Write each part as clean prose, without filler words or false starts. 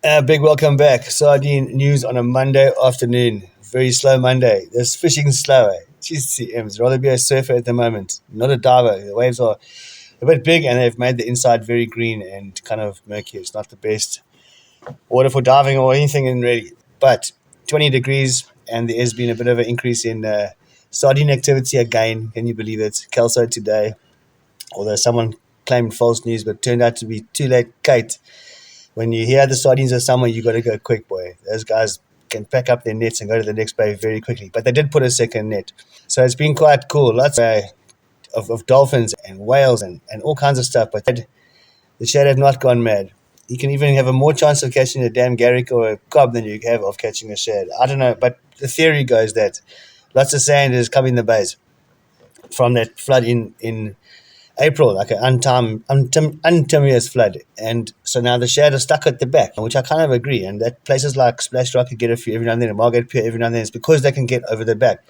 Big welcome back. Sardine news on a Monday afternoon. Very slow Monday. This fishing's slow. GCMs. Rather be a surfer at the moment, not a diver. The waves are a bit big and they've made the inside very green and kind of murky. It's not the best water for diving or anything in really. But 20 degrees and there has been a bit of an increase in sardine activity again. Can you believe it? Kelso today, although someone claimed false news, but turned out to be too late. Kate, when you hear the sardines are somewhere, you got to go quick, boy. Those guys can pack up their nets and go to the next bay very quickly. But they did put a second net. So it's been quite cool. Lots of dolphins and whales and all kinds of stuff. But the shad have not gone mad. You can even have a more chance of catching a damn garrick or a cob than you have of catching a shad. I don't know, but the theory goes that lots of sand is coming the bays from that flood in April, like an untimely flood. And so now the shad are stuck at the back, which I kind of agree. And that places like Splash Rock could get a few every now and then, and Margate Pier every now and then. It's because they can get over the back.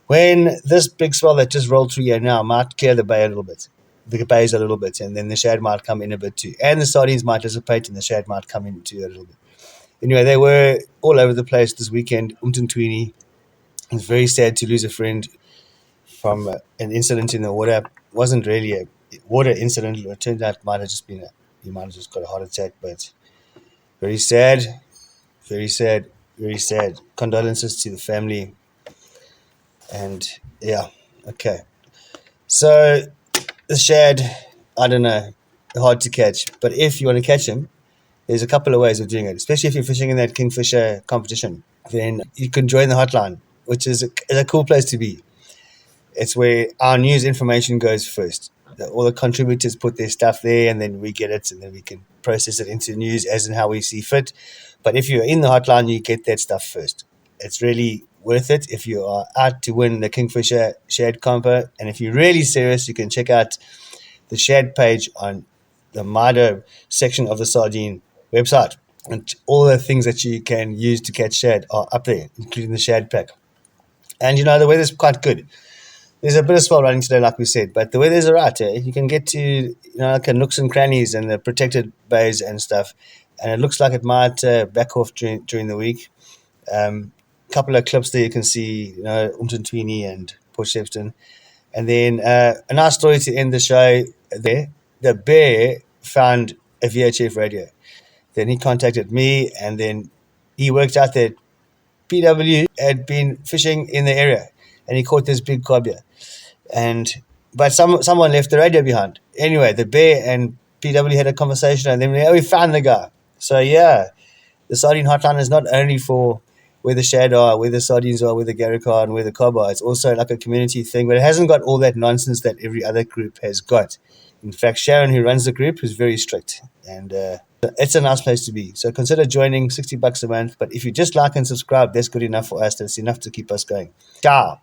When this big swell that just rolled through here now might clear the bay a little bit, the bays a little bit, and then the shad might come in a bit too. And the sardines might dissipate and the shad might come in too a little bit. Anyway, they were all over the place this weekend. Tweeny. It's very sad to lose a friend from an incident in the water. It wasn't really a water incident. It turned out it might have just been he might have just got a heart attack, but very sad, very sad, very sad. Condolences to the family. And yeah, okay. So the shad, I don't know, hard to catch. But if you want to catch him, there's a couple of ways of doing it, especially if you're fishing in that kingfisher competition. Then you can join the hotline, which is a cool place to be. It's where our news information goes first. All the contributors put their stuff there, and then we get it, and then we can process it into news as in how we see fit. But if you're in the hotline, you get that stuff first. It's really worth it if you are out to win the Kingfisher Shad Compo. And if you're really serious, you can check out the Shad page on the Mido section of the Sardine website. And all the things that you can use to catch shad are up there, including the shad pack. And the weather's quite good. There's a bit of swell running today, like we said, but the weather's all right. You can get to like nooks and crannies and the protected bays and stuff, and it looks like it might back off during the week. Couple of clips there you can see, Tweeny and Port Shepstone. And then a nice story to end the show there. The bear found a VHF radio. Then he contacted me, and then he worked out that PW had been fishing in the area, and he caught this big cobia. But someone left the radio behind. Anyway, the bear and PW had a conversation, and then we found the guy. So yeah, the sardine hotline is not only for where the shad are, where the sardines are, where the garrick are, and where the cob are. It's also like a community thing, but it hasn't got all that nonsense that every other group has got. In fact, Sharon, who runs the group, is very strict, and it's a nice place to be. So consider joining, $60 a month. But if you just like and subscribe, that's good enough for us. That's enough to keep us going. Ciao.